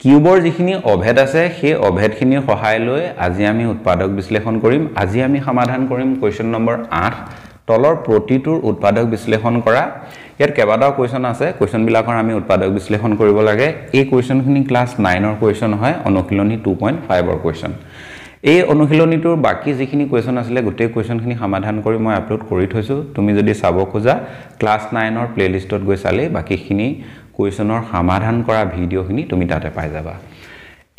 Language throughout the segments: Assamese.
কিউবৰ যিখিনি অভেদ আছে সেই অভেদখিনিৰ সহায় লৈ আজি আমি উৎপাদক বিশ্লেষণ কৰিম আজি আমি সমাধান কৰিম কোৱেশ্চন নম্বৰ 8 তলৰ প্ৰতিটোৰ উৎপাদক বিশ্লেষণ কৰা ইয়াত কেইবাটাও কোৱেশ্চন আছে কোৱেশ্চন বিলাকৰ আমি উৎপাদক বিশ্লেষণ কৰিব লাগে এই কোৱেশ্চনখিনি ক্লাস 9 ৰ কোৱেশ্চন হয় অনুশীলনী 2.5 ৰ কোৱেশ্চন এই অনুশীলনীটোৰ বাকি যিখিনি কোৱেশ্চন আছিল গোটেই কোৱেশ্চনখিনি সমাধান কৰি মই আপলোড কৰি থৈছো তুমি যদি চাব খোজা ক্লাস 9 ৰ প্লেলিষ্টত গৈ চালে বাকিখিনি কোৱেশ্চনৰ সমাধান কৰা ভিডিওখিনি তুমি তাতে পাই যাবা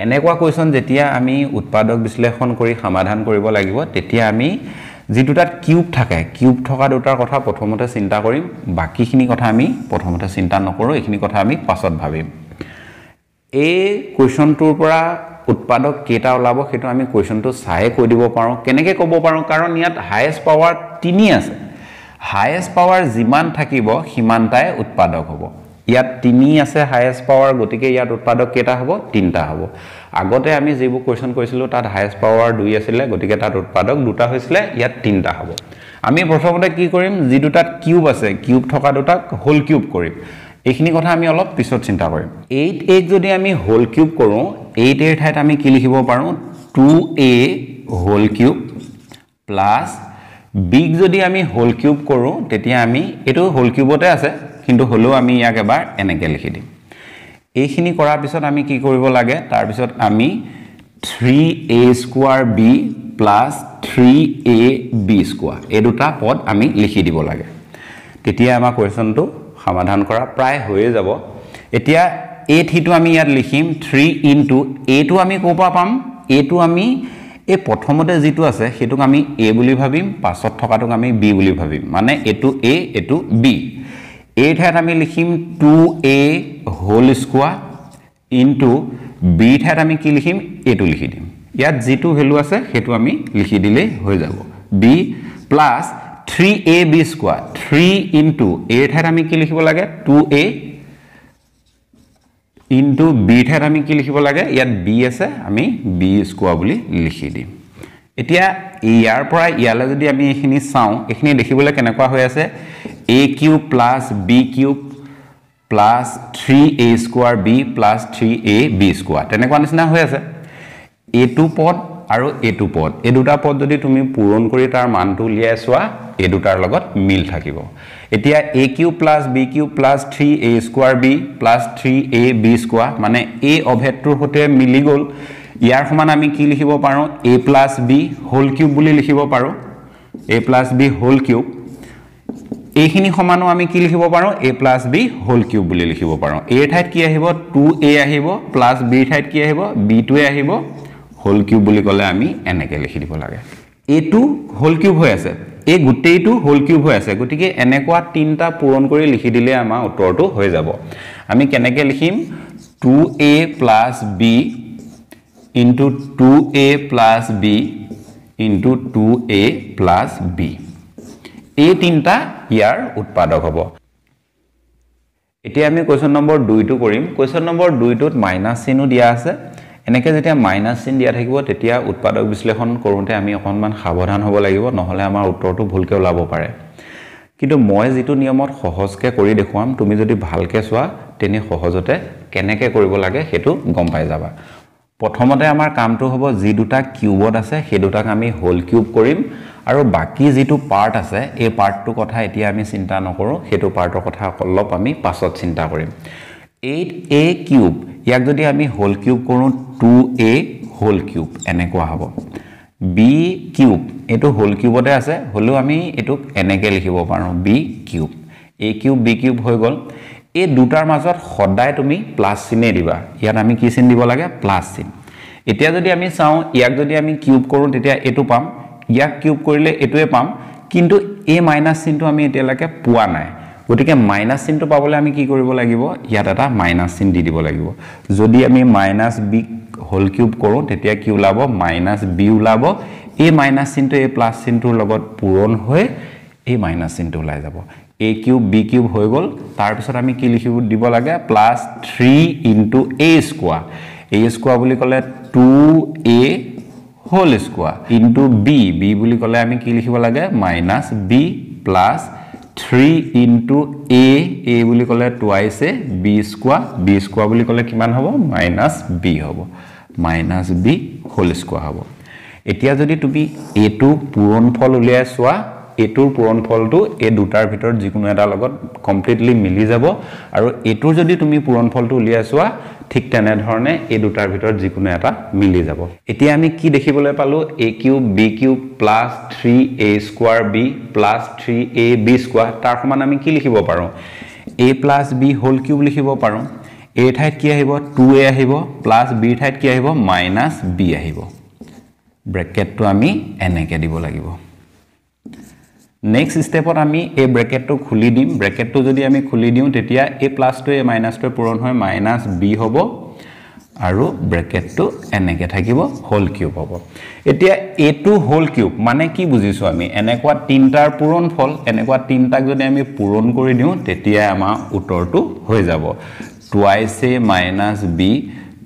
এনেকুৱা কোৱেশ্চন যেতিয়া আমি উৎপাদক বিশ্লেষণ কৰি সমাধান কৰিব লাগিব তেতিয়া আমি যি দুটাত কিউব থাকে কিউব থকা দুটাৰ কথা প্ৰথমতে চিন্তা কৰিম বাকিখিনি কথা আমি প্ৰথমতে চিন্তা নকৰো এইখিনি কথা আমি পাছত ভাবিম এই কোৱেশ্চনটোৰ পৰা উৎপাদক কেটা ওলাব হেতু আমি কোৱেশ্চনটো চাই কৈ দিব পাৰো কেনেকৈ ক'ব পাৰো কাৰণ ইয়াত হাইয়েস্ট পাৱাৰ 3 আছে হাইয়েস্ট পাৱাৰ যিমান থাকিব সিমানটাই উৎপাদক হ'ব ইয়াত 3 আছে হাইয়েস্ট পাৱাৰ গতিকে ইয়াত উৎপাদক কেটা হ'ব 3টা হ'ব আগতে আমি যেবু কোৱেশ্চন কৰিছিলো তাত হাইয়েস্ট পাৱাৰ 2 আছিল গতিকে তাত উৎপাদক দুটা হৈছিল ইয়াত 3টা হ'ব আমি প্ৰথমতে কি কৰিম যি দুটাত কিউব আছে কিউব থকা দুটাক হোল কিউব কৰিম এইখিনি কথা আমি অলপ পিছত চিন্তা কৰিম 8 যদি আমি হোল কিউব কৰো 8 এৰ ঠাইত আমি কি লিখিব পাৰো 2a whole cube plus b যদি আমি হোল কিউব কৰো তেতিয়া আমি এটো হোল কিউবতে আছে কিন্তু হলো আমি ইয়াক এবাৰ এনেকে লিখি দিম এইখিনি কৰাৰ পিছত আমি কি কৰিব লাগে তাৰ পিছত আমি 3a² b plus 3ab² এই দুটা পদ আমি লিখি দিব লাগে তেতিয়া আমাৰ কোৱেশ্চনটো সমাধান কৰা প্ৰায় হৈয়ে যাব এতিয়া a থিটো আমি ইয়াত লিখিম 3 into a টো আমি কোপা পাম a টো আমি এই প্ৰথমতে যেটো আছে হেতুক আমি a বুলি ভাবিম পাছত থকাটোক আমি b বুলি ভাবিম মানে এটো a এটো b a ঠাইত আমি লিখিম 2a whole square into b ঠাইত আমি কি লিখিম a টো লিখি দিম ইয়াত যেটো ভ্যালু আছে হেতু আমি লিখি দিলে হৈ যাব b plus 3ab² 3 into a ঠাইত আমি কি লিখিব লাগে 2a into b ঠাইত আমি কি লিখিব লাগে ইয়াত b আছে আমি b² বুলি লিখি দিম এতিয়া ইয়াৰ পৰা ইয়ালে যদি আমি এখিনি চাও এখিনি দেখিবলৈ কেনেকুৱা হৈ আছে a³ plus b³ plus 3a² b plus 3ab² তেনেকুৱা নিচিনা হৈ আছে a2 পদ আৰু a2 পদ এই দুটা পদ যদি তুমি পূৰণ কৰি তাৰ মানটো লিয়াই সোৱা এই দুটাৰ লগত মিল থাকিব এতিয়া a³ plus b³ plus 3a² b plus 3ab² মানে a অভেদটোৰ হতে মিলি গল ইয়াৰ সমান আমি কি লিখিব পাৰো a plus b whole cube বুলি লিখিব পাৰো a plus b whole cube এইখিনি সমানো আমি কি লিখিব পাৰো a plus b whole cube বুলি লিখিব পাৰো a ঠাইত কি আহিব 2a আহিব প্লাস b ঠাইত কি আহিব b2 আহিব হোল কিউব বুলি কলে আমি এনেকে লিখি দিব লাগে a2 হোল কিউব হৈ আছে এই গুটেইটো হোল কিউব হৈ আছে গতিকে এনেকুৱা তিনটা পূৰণ কৰি লিখি দিলে আমাৰ উত্তৰটো হৈ যাব আমি কেনেকে লিখিম 2a plus b into 2a plus b into 2a plus b এই তিনটা ইয়াৰ উৎপাদক হ'ব এতিয়া আমি কোৱেশ্চন নম্বৰ 2 টো কৰিম কোৱেশ্চন নম্বৰ 2 টোত মাইনাস চিহ্ন দিয়া আছে এনেকে যেতিয়া মাইনাস চিহ্ন দিয়া থাকিব তেতিয়া উৎপাদক বিশ্লেষণ কৰোতে আমি অকনমান সাৱধান হ'ব লাগিব নহলে আমাৰ উত্তৰটো ভুলকে ওলাব পাৰে কিন্তু মই যেটো নিয়মত সহজকে কৰি দেখুৱাম তুমি যদি ভালকে চোৱা তেনে সহজতে কেনেকে কৰিব লাগে হেতু গম পাই যাবা প্ৰথমতে আমাৰ কামটো হ'ব যি দুটা কিউবত আছে সেই দুটাক আমি হোল কিউব কৰিম আৰু বাকি যেটো পাৰ্ট আছে এই পাৰ্টটো কথা এতিয়া আমি চিন্তা নকৰো হেতু পাৰ্টৰ কথা অলপ আমি পাছত চিন্তা কৰিম 8a³ ইয়াক যদি আমি হোল কিউব কৰো 2a হোল কিউব এনেকুৱা হ'ব b³ এটো হোল কিউবতে আছে হলো আমি এটোক এনেকে লিখিব পাৰো b³ a³ b³ হৈ গল এই দুটাৰ মাজত সদায় তুমি প্লাস চিহ্ন দিবা ইয়াত আমি কি চিহ্ন দিব লাগে প্লাস চিহ্ন এতিয়া যদি আমি চাও ইয়াক যদি আমি কিউব কৰো তেতিয়া এটো পাম ইয়াক কিউব কৰিলে এটোৱে পাম কিন্তু a মাইনাস চিহ্নটো আমি এতিয়ালৈকে পোৱা নাই গতিকে মাইনাস চিহ্নটো পাবলৈ আমি কি কৰিব লাগিব ইয়াত এটা মাইনাস চিহ্ন দি দিব লাগিব যদি আমি -b হোল কিউব কৰো তেতিয়া কি ওলাব -b ওলাব এই মাইনাস চিহ্নটো এই প্লাস চিহ্নটোৰ লগত পূৰণ হৈ এই মাইনাস চিহ্নটো ওলাই যাব a³ b³ হৈ গল তাৰ পিছত আমি কি লিখিব দিব লাগে +3 into a² বুলি ক'লে 2a whole square into b বুলি ক'লে আমি কি লিখিব লাগে -b plus 3 into a বুলি ক'লে twice a b square বুলি ক'লে কিমান হ'ব minus b হ'ব minus b whole square হ'ব এতিয়া যদি তুমি a টো পূৰণফল উলিয়াই চোৱা এটোৰ পূৰণফলটো এই দুটাৰ ভিতৰত যিকোনো এটা লগত কমপ্লিটলি মিলি যাব আৰু এটোৰ যদি তুমি পূৰণফলটো উলিয়াই চোৱা ঠিক তেনে ধৰণে এই দুটাৰ ভিতৰত যিকোনো এটা মিলি যাব এতিয়া আমি কি দেখিবলৈ পালো a cube b cube plus 3a square b plus 3ab square তাৰ সমান আমি কি লিখিব পাৰো a plus b whole cube লিখিব পাৰো a ঠাইত কি আহিব 2a আহিব প্লাস b ঠাইত কি আহিব মাইনাস b আহিব ব্ৰেকেটটো আমি এনেকে দিব লাগিব নেক্সট স্টেপত আমি এই ব্ৰেকেটটো খুলি দিম ব্ৰেকেটটো যদি আমি খুলি দিও তেতিয়া a plus to a minus to পূৰণ হয় মাইনাস b হ'ব আৰু ব্ৰেকেটটো এনেকে থাকিব হোল কিউব হ'ব এতিয়া a টু হোল কিউব মানে কি বুজিছো আমি এনেকুৱা তিনটাৰ পূৰণফল এনেকুৱা তিনটাক যদি আমি পূৰণ কৰি দিও তেতিয়া আমাৰ উত্তৰটো হৈ যাব twice a minus b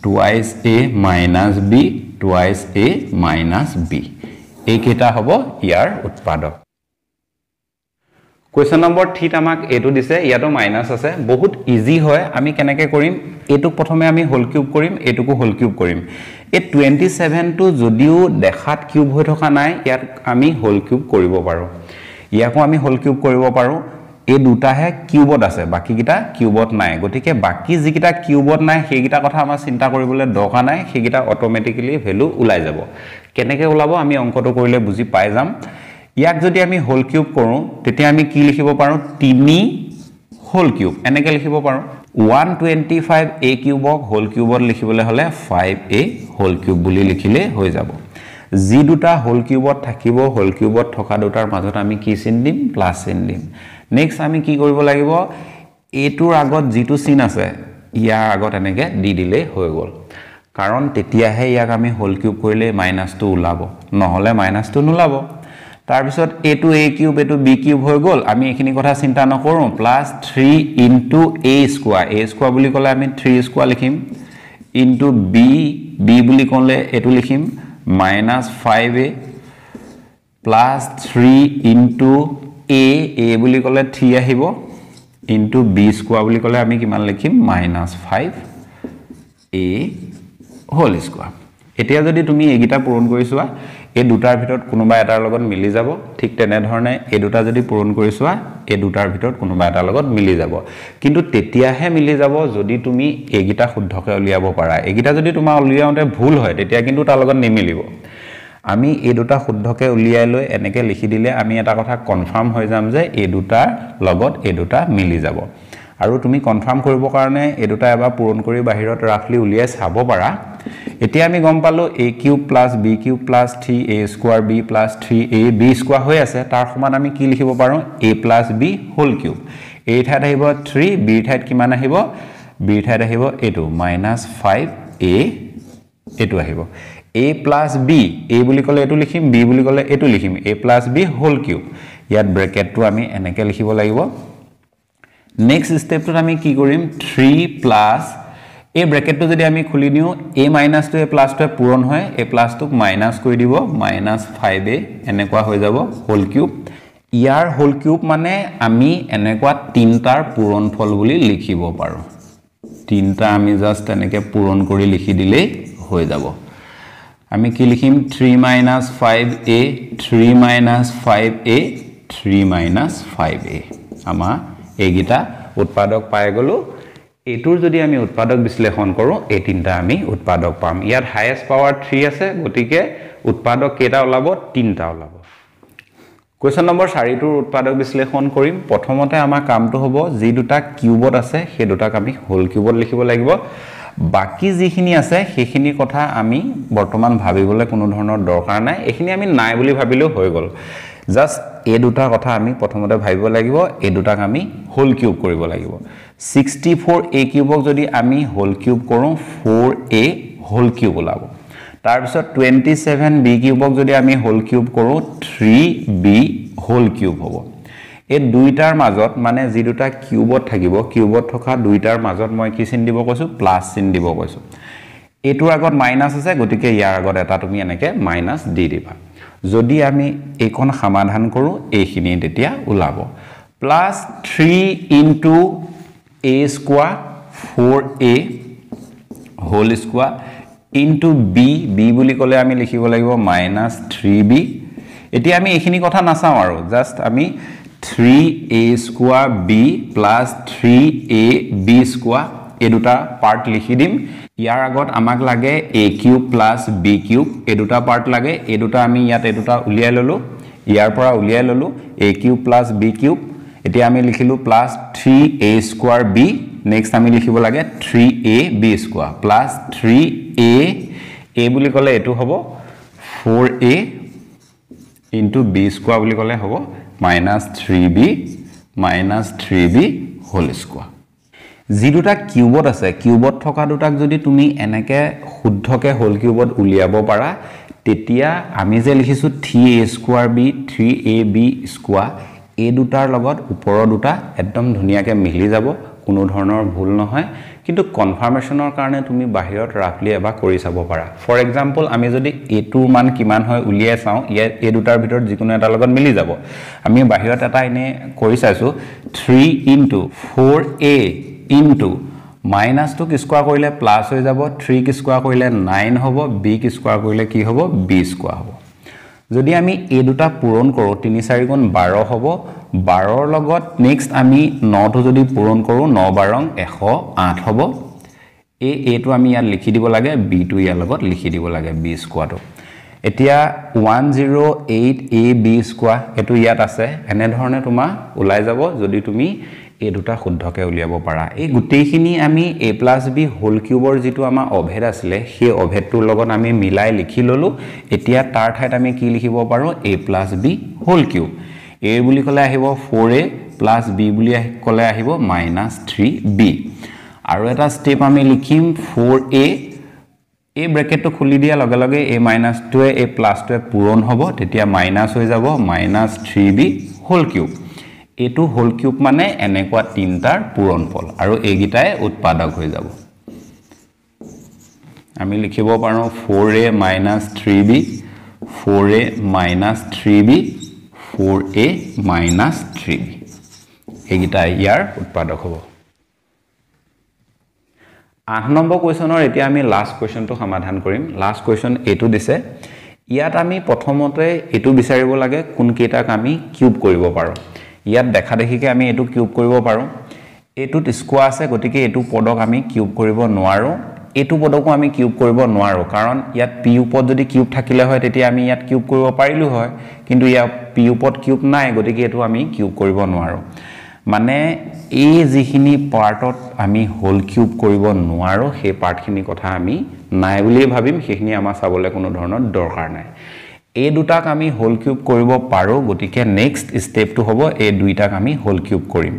twice a minus b twice a minus b এই কেটা হ'ব ইয়াৰ উৎপাদক Question number 3 আমাক এটো দিছে ইয়াতো মাইনাস আছে বহুত ইজি হয় আমি কেনেকৈ কৰিম এটো প্ৰথমে আমি হোল কিউব কৰিম এটোকো হোল কিউব কৰিম এ 27 টো যদিও দেখাত কিউব হৈ থকা নাই ইয়াত আমি হোল কিউব কৰিব পাৰো ইয়াকো আমি হোল কিউব কৰিব পাৰো এই দুটাহে কিউবত আছে বাকি কিটা কিউবত নাই গতিকে বাকি যিকিটা কিউবত নাই সেইকিটা কথা আমাৰ চিন্তা কৰিবলৈ দৰকাৰ নাই সেইকিটা অটোমেটিক্যালি ভ্যালু ওলাই যাব কেনেকৈ ওলাব আমি অংকটো কৰিলে বুজি পাই যাম ইয়াক যদি আমি হোল কিউব কৰো তেতিয়া আমি কি লিখিব পাৰো 3 হোল কিউব এনেকে লিখিব পাৰো 125 a কিউবক হোল কিউবত লিখিবলৈ হলে 5a হোল কিউব বুলি লিখিলে হৈ যাব জি দুটা হোল কিউবত থাকিব হোল কিউবত থকা দুটাৰ মাজত আমি কি চিন দিম প্লাস চিন দিম নেক্সট আমি কি কৰিব লাগিব a টোৰ আগত যিটো চিন আছে ইয়াৰ আগত এনেকে দি দিলে হৈ গল কাৰণ তেতিয়াহে ইয়াক আমি হোল কিউব কৰিলে মাইনাসটো ওলাব নহলে মাইনাসটো নোলাব তাৰ পিছত a to a cube a to b cube হৈ গল আমি এখিনি কথা চিন্তা নকৰো প্লাস 3 into a স্কয়াৰ বুলি ক'লে আমি 3 স্কয়াৰ লিখিম into b বুলি ক'লে এটো লিখিম minus 5a plus 3 into a বুলি ক'লে 3 আহিব into b স্কয়াৰ বুলি ক'লে আমি কিমান লিখিম minus 5a whole square এতিয়া যদি তুমি এগিটা পূৰণ কৰিছোৱা এই দুটাৰ ভিতৰত কোনোবা এটাৰ লগত মিলি যাব ঠিক তেনে ধৰণে এই দুটা যদি পূৰণ কৰিছোৱা এই দুটাৰ ভিতৰত কোনোবা এটাৰ লগত মিলি যাব কিন্তু তেতিয়াহে মিলি যাব যদি তুমি এগিটা শুদ্ধকে উলিয়াব পাৰা এগিটা যদি তোমাৰ উলিয়াওতে ভুল হয় তেতিয়া কিন্তু তাৰ লগত নিমিলিব আমি এই দুটা শুদ্ধকে উলিয়াই লৈ এনেকে লিখি দিলে আমি এটা কথা কনফাৰ্ম হৈ যাম যে এই দুটাৰ লগত এই দুটা মিলি যাব আৰু তুমি কনফাৰ্ম কৰিব কাৰণে এই দুটা এবাৰ পূৰণ কৰি বাহিৰত ৰাফলি উলিয়াই চাব পাৰা এতিয়া আমি গম পালো a cube plus b cube plus 3a square b plus 3ab square হৈ আছে তাৰ সমান আমি কি লিখিব পাৰো a plus b whole cube a ঠাইত আহিব 3 b ঠাইত কিমান আহিব b ঠাইত আহিব এটো -5a এটো আহিব a প্লাস b a বুলি ক'লে এটো লিখিম b বুলি ক'লে এটো লিখিম a plus b whole cube ইয়াত ব্ৰেকেটটো আমি এনেকে লিখিব লাগিব নেক্সট স্টেপটো আমি কি কৰিম 3 প্লাস এই ব্ৰেকেটটো যদি আমি খুলি দিও a minus to a plus to পূৰণ হয় a প্লাস টোক মাইনাস কৰি দিব -5a এনেকুৱা হৈ যাব হোল কিউব ইয়াৰ হোল কিউব মানে আমি এনেকুৱা তিনটাৰ পূৰণফল বুলি লিখিব পাৰো তিনটা আমি জাস্ট এনেকে পূৰণ কৰি লিখি দিলে হৈ যাব আমি কি লিখিম 3 - 5a 3 - 5a 3 - 5a আমাৰ এগিটা উৎপাদক পাই গলো এটোৰ যদি আমি উৎপাদক বিশ্লেষণ কৰো এই তিনটা আমি উৎপাদক পাম ইয়াত হাইয়েস্ট পাৱাৰ 3 আছে গতিকে উৎপাদক কেটা ওলাব তিনটা ওলাব কোৱেশ্চন নম্বৰ 4 টোৰ উৎপাদক বিশ্লেষণ কৰিম প্ৰথমতে আমাৰ কামটো হ'ব যি দুটা কিউবত আছে সেই দুটাক আমি হোল কিউবত লিখিব লাগিব বাকি যিখিনি আছে সেইখিনি কথা আমি বৰ্তমান ভাবিবলৈ কোনো ধৰণৰ দৰকাৰ নাই এখিনি আমি নাই বুলি ভাবিলেও হৈ গল জাস্ট এই দুটা কথা আমি প্ৰথমতে ভাবিব লাগিব এই দুটাক আমি হোল কিউব কৰিব লাগিব 64a কিউবক যদি আমি হোল কিউব কৰো 4a হোল কিউব ওলাব তাৰ পিছত 27b কিউবক যদি আমি হোল কিউব কৰো 3b হোল কিউব হ'ব এই দুইটাৰ মাজত মানে যি দুটা কিউবত থাকিব কিউবত থকা দুইটাৰ মাজত মই কি চিন দিব কৈছো প্লাস চিন দিব কৈছো এটোৰ আগত মাইনাস আছে গতিকে ইয়াৰ আগত এটা তুমি এনেকে মাইনাস দি দিবা যদি আমি এইখন সমাধান কৰো এইখিনি তেতিয়া ওলাব plus 3 into a square 4a whole square into b বুলি ক'লে আমি লিখিব লাগিব minus 3b এতিয়া আমি এইখিনি কথা নাচাও আৰু জাস্ট আমি 3a square b plus 3ab square এই দুটা পার্ট লিখি দিম ইয়াৰ আগত আমাক লাগে a cube plus b cube এই দুটা পার্ট লাগে এই দুটা আমি ইয়াত এই দুটা উলিয়াই ললো ইয়াৰ পৰা উলিয়াই ললো a cube plus b cube এতিয়া আমি লিখিলো plus 3a square b next আমি লিখিব লাগে 3ab square plus 3a a বুলি ক'লে এটো হ'ব 4a into b square বুলি ক'লে হ'ব minus 3b whole square যি দুটা কিউবত আছে কিউবত থকা দুটাক যদি তুমি এনেকে শুদ্ধকে হোল কিউবত উলিয়াব পাৰা তেতিয়া আমি যে লিখিছো 3a square b 3ab square এই দুটাৰ লগত ওপৰৰ দুটা একদম ধুনিয়াকে মিলি যাব কোনো ধৰণৰ ভুল নহয় কিন্তু কনফাৰ্মেশনৰ কাৰণে তুমি বাহিৰত ৰাফলি এবা কৰি চাব পাৰা ফৰ এক্সাম্পল আমি যদি a2 মান কিমান হয় উলিয়াই চাও এই দুটাৰ ভিতৰত যিকোনো এটা লগত মিলি যাব আমি বাহিৰত এটা এনে কৰি চাইছো 3 into 4a into minus 2 কি স্কয়াৰ কৰিলে প্লাস হৈ যাব 3 কি স্কয়াৰ কৰিলে 9 হ'ব b কি স্কয়াৰ কৰিলে কি হ'ব b স্কয়াৰ হ'ব যদি আমি এই দুটা পূৰণ কৰো 3 4 গুণ 12 হ'ব 12 ৰ লগত নেক্সট আমি 9 টো যদি পূৰণ কৰো 9 12 108 হ'ব a টো আমি ইয়াত লিখি দিব লাগে b টো ইয়াৰ লগত লিখি দিব লাগে b স্কয়াৰ টো এতিয়া 108ab স্কয়াৰ এটো ইয়াত আছে এনে ধৰণে তোমা ওলাই যাব যদি তুমি এই দুটা শুদ্ধকে উলিয়াব পাৰা এই গুটেইখিনি আমি a + b হোল কিউবৰ যেটো আমাৰ অভেদ আছিল সেই অভেদটোৰ লগত আমি মিলাই লিখি ললো এতিয়া তাৰ ঠাইত আমি কি লিখিব পাৰো a + b whole cube a বুলি ক'লে আহিব 4a + b বুলি ক'লে আহিব -3b আৰু এটা স্টেপ আমি লিখিম 4a এই ব্ৰেকেটটো খুলি দিয়া লগে লগে a - 2 a + 2 পূৰণ হ'ব তেতিয়া মাইনাস হৈ যাব -3b হোল কিউব এটো হোল কিউব মানে এনেকুৱা তিনটাৰ পূৰণফল আৰু এইগিটাই উৎপাদক হৈ যাব আমি লিখিব পাৰো 4a - 3b 4a - 3b 4a - 3b এইগিটা ইয়াৰ উৎপাদক হ'ব 8 নম্বৰ কোৱেশ্যনৰ এতিয়া আমি লাষ্ট কোৱেশ্যনটো সমাধান কৰিম লাষ্ট কোৱেশ্যন এটো দিছে ইয়াত আমি প্ৰথমতে এটো বিচাৰিব লাগে কোন কেইটাক আমি কিউব কৰিব পাৰো ইয়াত দেখা দেখিকে আমি এটো কিউব কৰিব পাৰো এটোত স্কয়াৰ আছে গতিকে এটো পদক আমি কিউব কৰিব নোৱাৰো এটো পদকো আমি কিউব কৰিব নোৱাৰো কাৰণ ইয়াত p উপত যদি কিউব থাকিলে হয় তেতিয়া আমি ইয়াত কিউব কৰিব পাৰিলো হয় কিন্তু ইয়াত p উপত কিউব নাই গতিকে এটো আমি কিউব কৰিব নোৱাৰো মানে এই যিখিনি পাৰ্টত আমি হোল কিউব কৰিব নোৱাৰো সেই পাৰ্টখিনি কথা আমি নাই বুলি ভাবিম সেইখিনি আমাৰ চাবলৈ কোনো ধৰণৰ দৰকাৰ নাই এই দুটাক আমি হোল কিউব কৰিব পাৰো গতিকে নেক্সট স্টেপটো হ'ব এই দুইটাক আমি হোল কিউব কৰিম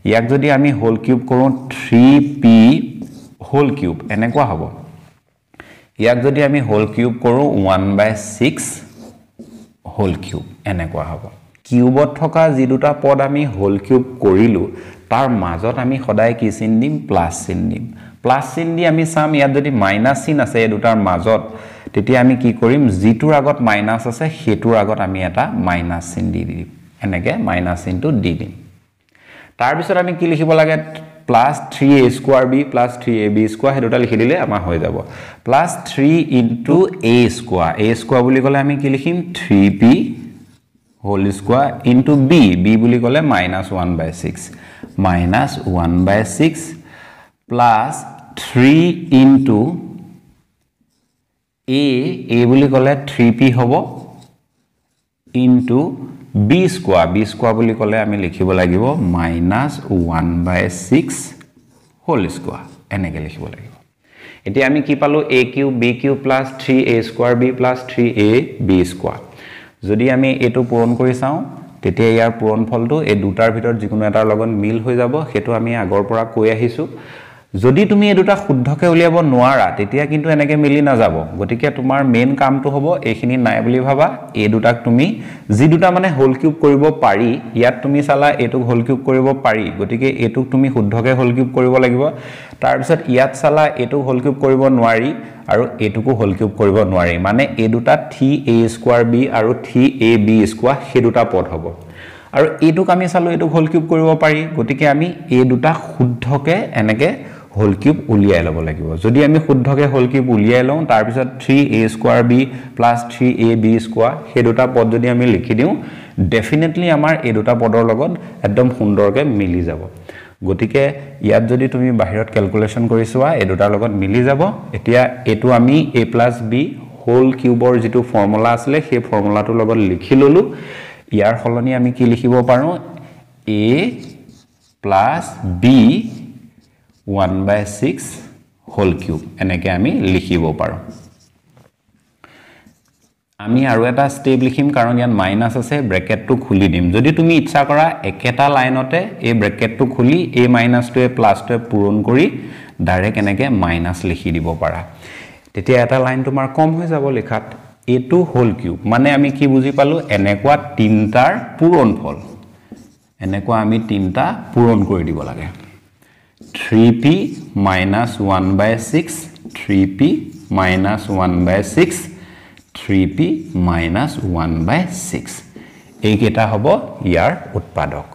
ইয়াক যদি আমি হোল কিউব কৰো 3p হোল কিউব এনেকুৱা হ'ব ইয়াক যদি আমি হোল কিউব কৰো 1/6 হোল কিউব এনেকুৱা হ'ব কিউবত থকা যি দুটা পদ আমি হোল কিউব কৰিলো তাৰ মাজত আমি সদায় কি চিন দিম প্লাস চিন দিম প্লাস চিন দি আমি চাম ইয়াত যদি মাইনাস চিন আছে এই দুটাৰ মাজত তেতিয়া আমি কি কৰিম জিটোৰ আগত মাইনাস আছে হেতুৰ আগত আমি এটা মাইনাস চিন দি দিম এনেকে মাইনাস চিনটো দি দিম তাৰ পিছত আমি কি লিখিব লাগে plus 3a square b plus 3ab square হেতুটা লিখি দিলে আমাৰ হৈ যাব plus 3 into a square বুলি ক'লে আমি কি লিখিম 3p whole square into b বুলি ক'লে -1/6 plus 3 into a বুলি ক'লে 3p হ'ব into b square বুলি ক'লে আমি লিখিব লাগিব -1/6 whole square এনেকে লিখিব লাগিব এতিয়া আমি কি পালো a cube b cube plus 3a square b plus 3ab square যদি আমি এটো পূৰণ কৰি চাও তেতিয়া ইয়াৰ পূৰণফলটো এই দুটাৰ ভিতৰত যিকোনো এটাৰ লগত মিল হৈ যাব হেতু আমি আগৰ পৰা কৈ আহিছো যদি তুমি এই দুটা শুদ্ধকে উলিয়াব নোৱাৰা তেতিয়া কিন্তু এনেকে মিলি না যাব গতিকে তোমাৰ মেইন কামটো হ'ব এইখিনি নাই বুলি ভাবা এই দুটাক তুমি যি দুটা মানে হোল কিউব কৰিব পাৰি ইয়াত তুমি চালা এটো হোল কিউব কৰিব পাৰি গতিকে এটো তুমি শুদ্ধকে হোল কিউব কৰিব লাগিব তাৰ পিছত ইয়াত চালা এটো হোল কিউব কৰিব নোৱাৰি আৰু এটোকো হোল কিউব কৰিব নোৱাৰি মানে এই দুটা 3a square b আৰু 3ab square সেই দুটা পদ হ'ব আৰু এইটোক আমি চালো এইটো হোল কিউব কৰিব পাৰি গতিকে আমি এই দুটা শুদ্ধকে এনেকে হোল কিউব উলিয়াই ল'ব লাগিব যদি আমি শুদ্ধকে হোল কিউব উলিয়াই লওঁ তাৰ পিছত 3a² b + 3ab² সেই দুটা পদ যদি আমি লিখি দিওঁ ডেফিনেটলি আমাৰ এই দুটা পদৰ লগত একদম সুন্দৰকে মিলি যাব গতিকে ইয়াত যদি তুমি বাহিৰত ক্যালকুলেশন কৰিছোৱা এই দুটাৰ লগত মিলি যাব এতিয়া এটো আমি a + b হোল কিউবৰ যেটো ফৰ্মুলা আছিল সেই ফৰ্মুলাটোৰ লগত লিখি ললো ইয়াৰ হলনি আমি কি লিখিব পাৰো a + b 1/6 হোল কিউব এনেকে আমি লিখিব পাৰো আমি আৰু এটা স্টেপ লিখিম কাৰণ ইয়াত মাইনাস আছে ব্ৰেকেটটো খুলি দিম যদি তুমি ইচ্ছা কৰা একেটা লাইনতে এই ব্ৰেকেটটো খুলি a - টোৱে প্লাছটোৱে পূৰণ কৰি ডাইৰেক্ট এনেকে মাইনাস লিখি দিব পাৰা তেতিয়া এটা লাইন তোমাৰ কম হৈ যাব লিখাত এটো হোল কিউব মানে আমি কি বুজি পালো এনেকুৱা তিনটাৰ পূৰণফল এনেকুৱা আমি তিনটা পূৰণ কৰি দিব লাগে 3p - 1/6 3p - 1/6 3p - 1/6 এইকেইটা হ'ব ইয়াৰ উৎপাদক